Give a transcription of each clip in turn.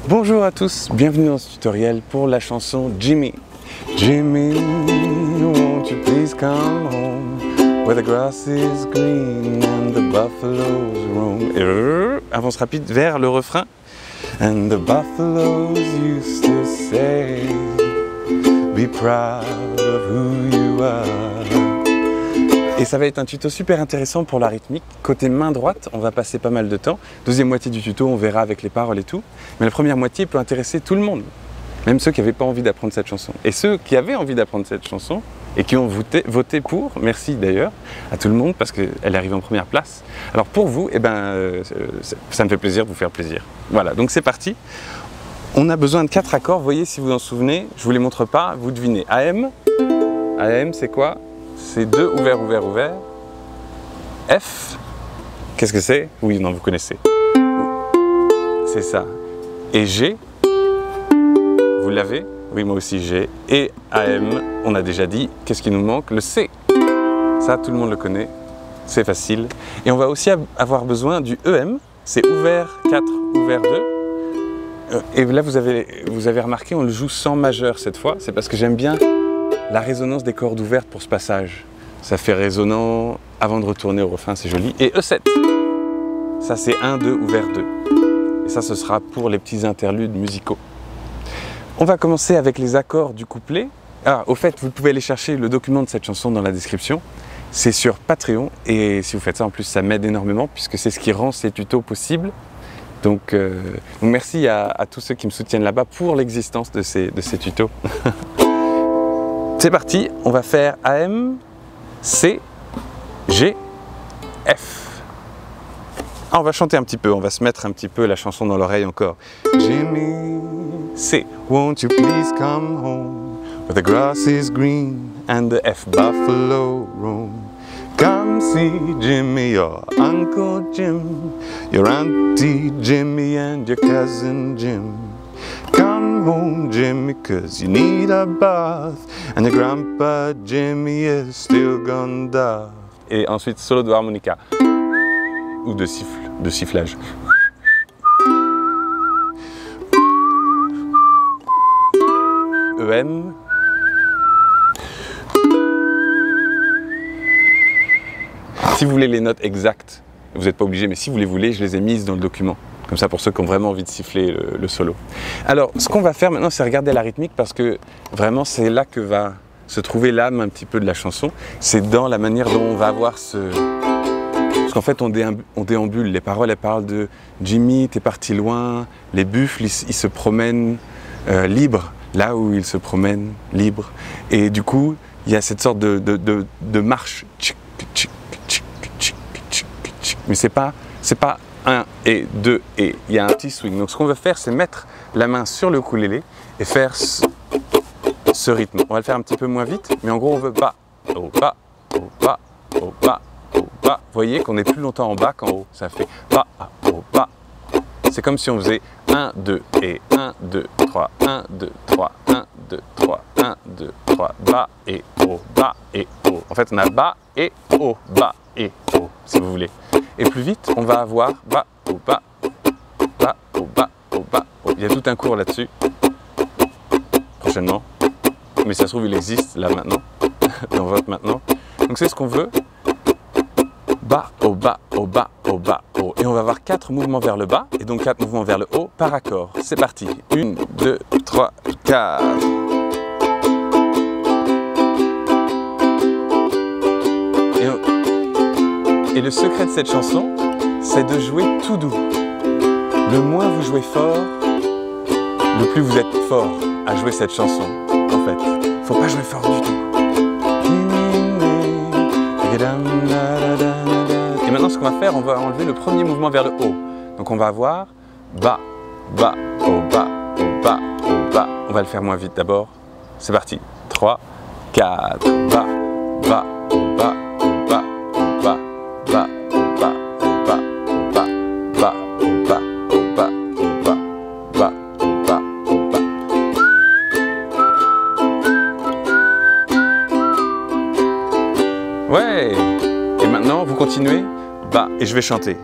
Bonjour à tous, bienvenue dans ce tutoriel pour la chanson Jimmy. Jimmy, won't you please come home where the grass is green and the buffaloes roam. Et avance rapide vers le refrain. And the buffaloes used to say, be proud of who you are. Et ça va être un tuto super intéressant pour la rythmique. Côté main droite, on va passer pas mal de temps. Deuxième moitié du tuto, on verra avec les paroles et tout. Mais la première moitié peut intéresser tout le monde. Même ceux qui n'avaient pas envie d'apprendre cette chanson. Et ceux qui avaient envie d'apprendre cette chanson et qui ont voté pour, merci d'ailleurs à tout le monde parce qu'elle arrive en première place. Alors pour vous, ça me fait plaisir de vous faire plaisir. Voilà, donc c'est parti. On a besoin de 4 accords. Voyez si vous en souvenez. Je ne vous les montre pas, vous devinez. AM, c'est quoi? C'est 2 ouvert, ouvert, ouvert. F, qu'est-ce que c'est? Oui, non, vous connaissez. C'est ça. Et G, vous l'avez? Oui, moi aussi G. Et AM, on a déjà dit, qu'est-ce qui nous manque? Le C. Ça, tout le monde le connaît. C'est facile. Et on va aussi avoir besoin du EM. C'est ouvert 4, ouvert 2. Et là, vous avez remarqué, on le joue sans majeur cette fois. C'est parce que j'aime bien la résonance des cordes ouvertes pour ce passage. Ça fait résonnant avant de retourner au refrain, c'est joli. Et E7, ça c'est 1, 2, ouvert 2. Et ça, ce sera pour les petits interludes musicaux. On va commencer avec les accords du couplet. Ah, au fait, vous pouvez aller chercher le document de cette chanson dans la description. C'est sur Patreon. Et si vous faites ça, en plus, ça m'aide énormément puisque c'est ce qui rend ces tutos possibles. Donc merci à tous ceux qui me soutiennent là-bas pour l'existence de ces tutos. C'est parti, on va faire AM, C, G, F. Ah, on va chanter un petit peu, on va se mettre un petit peu la chanson dans l'oreille encore. Jimmy, C, won't you please come home where the grass is green and the F buffalo roam. Come see Jimmy, your Uncle Jim, your Auntie Jimmy and your cousin Jim. Come home, Jimmy, 'cause you need a bath, and your grandpa Jimmy is still gone daft. Et ensuite, solo de harmonica, ou de sifflage. EM. Si vous voulez les notes exactes, vous n'êtes pas obligé, mais si vous les voulez, je les ai mises dans le document. Comme ça pour ceux qui ont vraiment envie de siffler le solo. Alors, ce qu'on va faire maintenant, c'est regarder la rythmique parce que vraiment, c'est là que va se trouver l'âme un petit peu de la chanson. C'est dans la manière dont on va avoir ce... Parce qu'en fait, on déambule. Les paroles, elles parlent de Jimmy, t'es parti loin. Les buffles, ils se promènent libres, là où ils se promènent libres. Et du coup, il y a cette sorte de marche. Mais c'est pas 1 et 2 et il y a un petit swing. Donc ce qu'on veut faire, c'est mettre la main sur le ukulélé et faire ce rythme. On va le faire un petit peu moins vite, mais en gros on veut bas, haut, bas, haut, bas, haut, bas, haut, bas. Vous voyez qu'on est plus longtemps en bas qu'en haut. Ça fait bas, haut, bas. C'est comme si on faisait 1, 2 et 1, 2, 3, 1, 2, 3, 1, 2, 3, 1, 2, 3, bas et haut, bas et haut. En fait, on a bas et haut, bas et haut, si vous voulez. Et plus vite, on va avoir bas, haut, bas, bas, haut, bas, haut, bas, haut. Il y a tout un cours là-dessus, prochainement. Mais ça se trouve, il existe là maintenant, dans votre maintenant. Donc c'est ce qu'on veut. Bas, haut, bas, haut, bas, haut, bas, haut. Et on va avoir 4 mouvements vers le bas, et donc 4 mouvements vers le haut par accord. C'est parti. 1, 2, 3, 4. Et le secret de cette chanson, c'est de jouer tout doux. Le moins vous jouez fort, le plus vous êtes fort à jouer cette chanson. En fait, faut pas jouer fort du tout. Et maintenant, ce qu'on va faire, on va enlever le premier mouvement vers le haut. Donc on va avoir bas, bas, haut, bas, haut, bas, haut, bas. On va le faire moins vite d'abord. C'est parti. 3, 4, bas, bas, haut, bas. Ouais. Et maintenant, vous continuez bas et je vais chanter.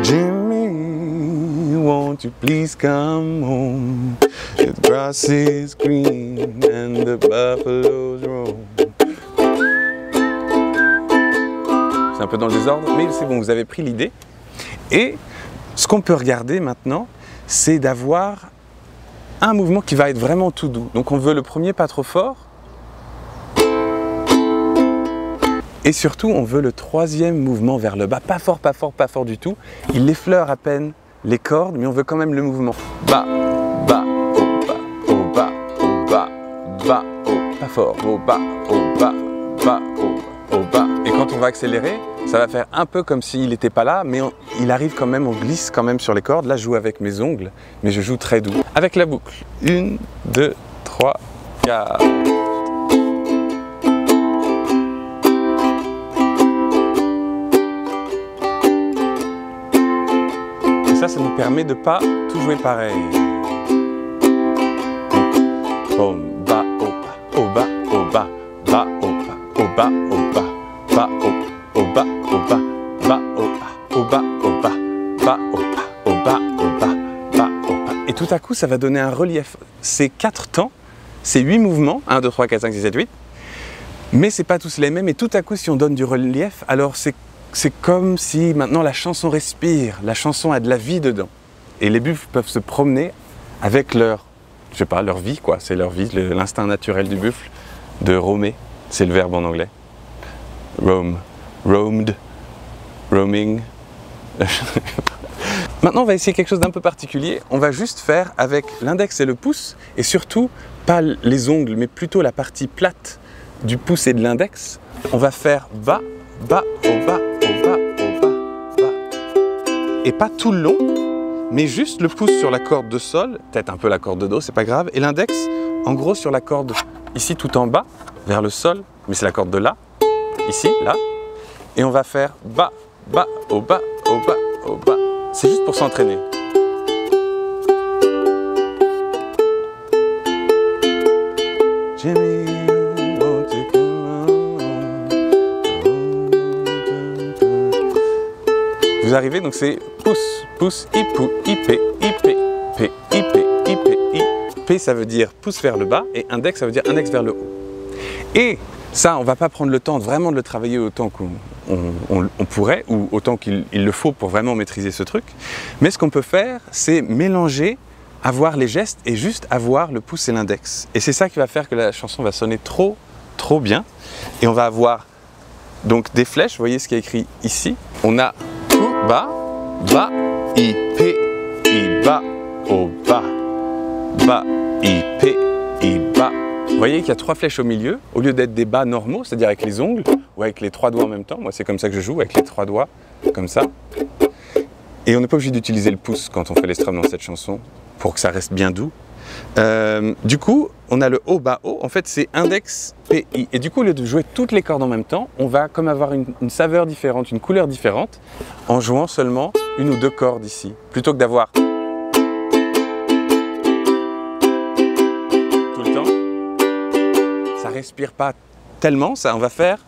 Jimmy, won't won't you please come home? The grass is green and the buffaloes roam. C'est un peu dans le désordre, mais c'est bon, vous avez pris l'idée. Et ce qu'on peut regarder maintenant, c'est d'avoir un mouvement qui va être vraiment tout doux. Donc on veut le premier pas trop fort. Et surtout, on veut le troisième mouvement vers le bas. Pas fort, pas fort, pas fort du tout. Il effleure à peine les cordes, mais on veut quand même le mouvement. Bas, bas, au bas, au bas, au bas, bas, au pas fort, au bas, au bas, bas, au bas. Et quand on va accélérer, ça va faire un peu comme s'il n'était pas là, mais il arrive quand même, on glisse quand même sur les cordes. Là, je joue avec mes ongles, mais je joue très doux. Avec la boucle. 1, 2, 3, 4. Ça nous permet de ne pas tout jouer pareil. Au bas, au bas, au bas, au bas, bas, au bas, au bas, au bas, bas, au bas, au bas, bas, au bas, au bas, au bas, bas, au bas, au bas, au bas, bas, au bas. Et tout à coup, ça va donner un relief. C'est 4 temps, c'est 8 mouvements, 1, 2, 3, 4, 5, 6, 7, 8. Mais c'est pas tous les mêmes. Et tout à coup, si on donne du relief, alors c'est comme si maintenant la chanson respire, la chanson a de la vie dedans. Et les buffles peuvent se promener avec leur, je sais pas, leur vie quoi, c'est leur vie, l'instinct naturel du buffle, de roamer, c'est le verbe en anglais. Roam, roamed, roaming. Maintenant on va essayer quelque chose d'un peu particulier, on va juste faire avec l'index et le pouce, et surtout pas les ongles, mais plutôt la partie plate du pouce et de l'index. On va faire bas, bas, au bas, au bas, au bas, bas. Et pas tout le long, mais juste le pouce sur la corde de sol, peut-être un peu la corde de do, c'est pas grave, et l'index en gros sur la corde ici tout en bas, vers le sol, mais c'est la corde de la, ici, là. Et on va faire bas, bas, au bas, au bas, au bas. C'est juste pour s'entraîner. Jimmy. Vous arrivez, donc c'est pouce, pouce, ipou, ipé, ipé, p, ipé, ipé, i. P ça veut dire pouce vers le bas et index ça veut dire index vers le haut. Et ça, on va pas prendre le temps vraiment de le travailler autant qu'on pourrait ou autant qu'il le faut pour vraiment maîtriser ce truc. Mais ce qu'on peut faire, c'est mélanger, avoir les gestes et juste avoir le pouce et l'index. Et c'est ça qui va faire que la chanson va sonner trop bien. Et on va avoir donc des flèches, vous voyez ce qui est écrit ici. On a bas, bas, i, p, i, bas, au bas, bas, i, p, i, bas. Vous voyez qu'il y a 3 flèches au milieu, au lieu d'être des bas normaux, c'est-à-dire avec les ongles, ou avec les 3 doigts en même temps. Moi, c'est comme ça que je joue, avec les 3 doigts, comme ça. Et on n'est pas obligé d'utiliser le pouce quand on fait les strums dans cette chanson, pour que ça reste bien doux. Du coup, on a le haut, bas, haut. En fait, c'est index, P, I. Et du coup, au lieu de jouer toutes les cordes en même temps, on va comme avoir une saveur différente, une couleur différente, en jouant seulement 1 ou 2 cordes ici. Plutôt que d'avoir tout le temps. Ça respire pas tellement, ça. On va faire.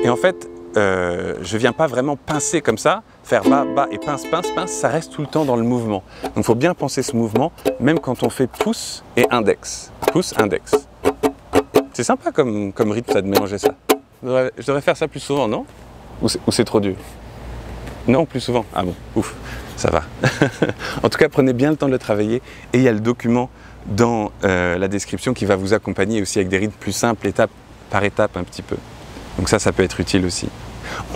Et en fait, je ne viens pas vraiment pincer comme ça, faire bas, bas et pince, pince, pince, ça reste tout le temps dans le mouvement. Donc il faut bien penser ce mouvement, même quand on fait pouce et index. Pouce, index. C'est sympa comme rythme ça de mélanger ça. Je devrais faire ça plus souvent, non? Ou c'est trop dur? Non, plus souvent. Ah bon, ouf, ça va. En tout cas, prenez bien le temps de le travailler et il y a le document dans la description qui va vous accompagner aussi avec des rythmes plus simples, étape par étape un petit peu. Donc ça peut être utile aussi.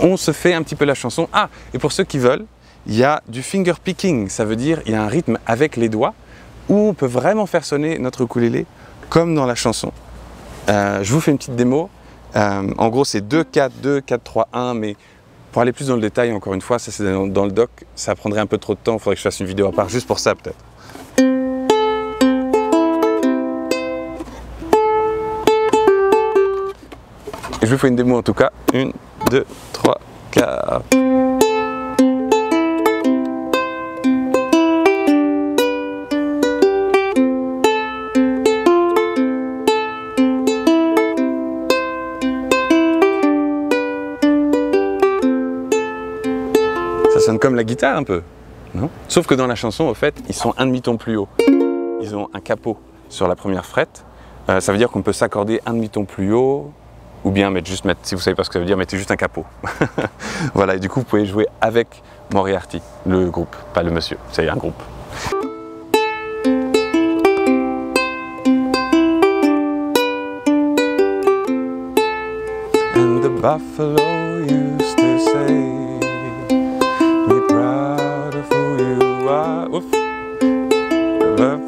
On se fait un petit peu la chanson. Ah, et pour ceux qui veulent, il y a du finger picking. Ça veut dire il y a un rythme avec les doigts où on peut vraiment faire sonner notre ukulélé comme dans la chanson. Je vous fais une petite démo. En gros, c'est 2, 4, 2, 4, 3, 1. Mais pour aller plus dans le détail, encore une fois, ça c'est dans le doc. Ça prendrait un peu trop de temps. Il faudrait que je fasse une vidéo à part juste pour ça peut-être. Et je vous fais une démo en tout cas. 1, 2, 3, 4. comme la guitare un peu, non? Sauf que dans la chanson, au fait, ils sont un demi-ton plus haut. Ils ont un capot sur la première frette. Ça veut dire qu'on peut s'accorder un demi-ton plus haut, ou bien mettre, si vous savez pas ce que ça veut dire, mettez juste un capot. Voilà, et du coup, vous pouvez jouer avec Moriarty, le groupe, pas le monsieur, c'est un groupe. And the buffalo used to say, be proud of who you are. Ouf.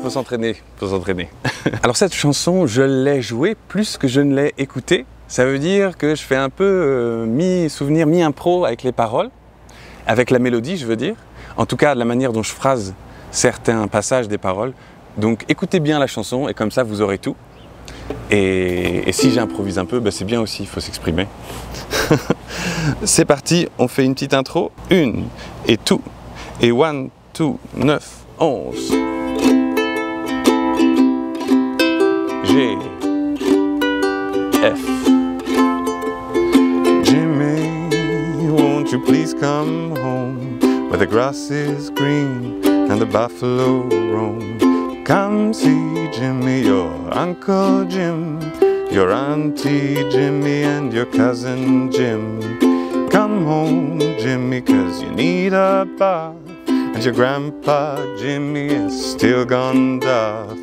Faut s'entraîner, faut s'entraîner. Alors cette chanson, je l'ai jouée plus que je ne l'ai écoutée. Ça veut dire que je fais un peu mi-souvenir, mi-impro avec les paroles, avec la mélodie, je veux dire. En tout cas, la manière dont je phrase certains passages des paroles. Donc écoutez bien la chanson et comme ça, vous aurez tout. Et si j'improvise un peu, ben c'est bien aussi, il faut s'exprimer. C'est parti, on fait une petite intro. 1 et tout. Et 1, 2, 9, 11. G, F. Jimmy, won't you please come home where the grass is green and the buffalo roam? Come see Jimmy, your Uncle Jim, your Auntie Jimmy and your cousin Jim. Come home, Jimmy, 'cause you need a bath, and your grandpa Jimmy is still gone daft.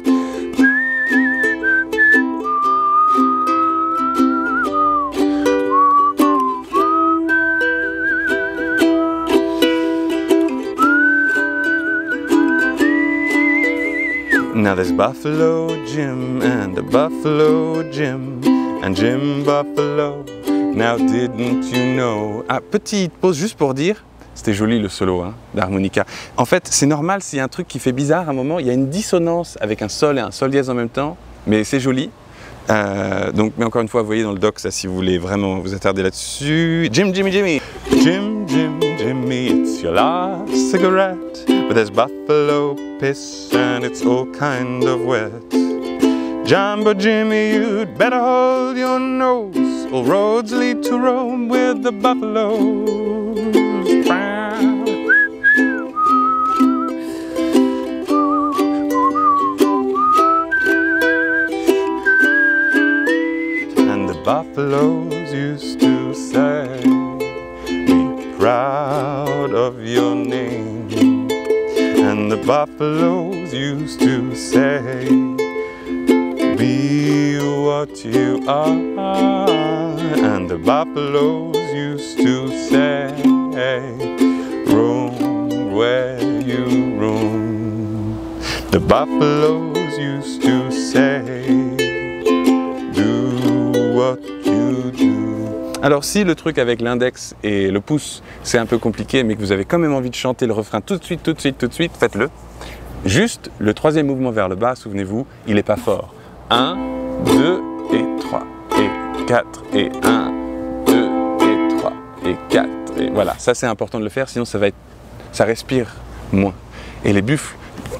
Now there's Buffalo Jim and a Buffalo Jim and Jim Buffalo. Now didn't you know? Ah, petite pause juste pour dire, c'était joli le solo hein, d'harmonica. En fait, c'est normal s'il y a un truc qui fait bizarre à un moment, il y a une dissonance avec un sol et un sol dièse en même temps, mais c'est joli. Donc, mais encore une fois, vous voyez dans le doc, ça, si vous voulez vraiment vous attarder là-dessus. Jim, Jimmy, Jimmy. Jim, Jim, Jimmy, it's your last cigarette. But there's buffalo piss and it's all kind of wet. Jumbo Jimmy, you'd better hold your nose. All roads lead to Rome with the buffaloes. And the buffaloes used to say, be proud of your name. And the buffaloes used to say, be what you are. And the buffaloes used to say, roam where you roam. The buffaloes used to say, do what you do. Alors si le truc avec l'index et le pouce c'est un peu compliqué mais que vous avez quand même envie de chanter le refrain tout de suite, faites-le. Juste le troisième mouvement vers le bas, souvenez-vous, il n'est pas fort. 1, 2 et 3 et 4 et 1, 2 et 3 et 4 et voilà, ça c'est important de le faire sinon ça respire moins. Et les buffles,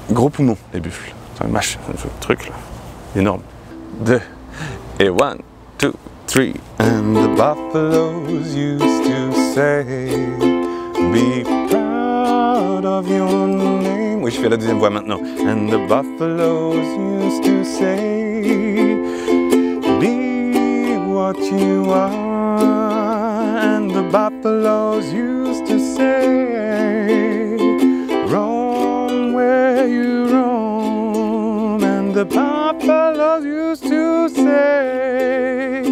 gros poumons les buffles, ça mâche, ce truc là, énorme. 2 et 1, 2, 3. And the buffaloes used to say, be proud of your name. Oui, je fais la deuxième voix maintenant. And the buffaloes used to say, be what you are. And the buffaloes used to say, roam where you roam. And the buffaloes used to say,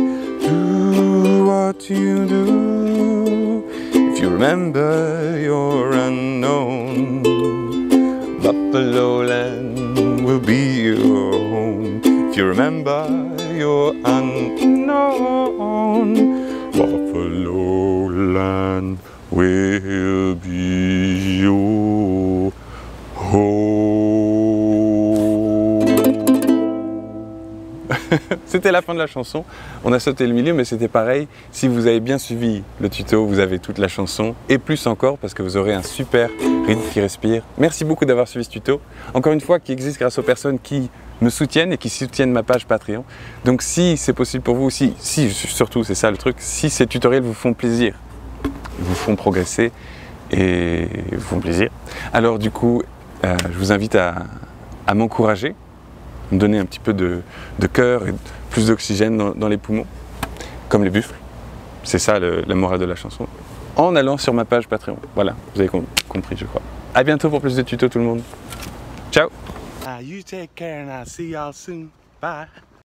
do what you do. If you remember your unknown, Buffalo Land will be your home. If you remember your unknown, Buffalo Land will be your home. C'était la fin de la chanson, on a sauté le milieu mais c'était pareil, si vous avez bien suivi le tuto, vous avez toute la chanson et plus encore parce que vous aurez un super rythme qui respire. Merci beaucoup d'avoir suivi ce tuto, encore une fois qui existe grâce aux personnes qui me soutiennent et qui soutiennent ma page Patreon. Donc si c'est possible pour vous, si surtout c'est ça le truc, si ces tutoriels vous font plaisir, vous font progresser et vous font plaisir. Alors du coup, je vous invite à m'encourager, me donner un petit peu de cœur et plus d'oxygène dans les poumons, comme les buffles. C'est ça la morale de la chanson. En allant sur ma page Patreon. Voilà, vous avez compris, je crois. À bientôt pour plus de tutos tout le monde. Ciao. You take care and I'll see y'all soon. Bye.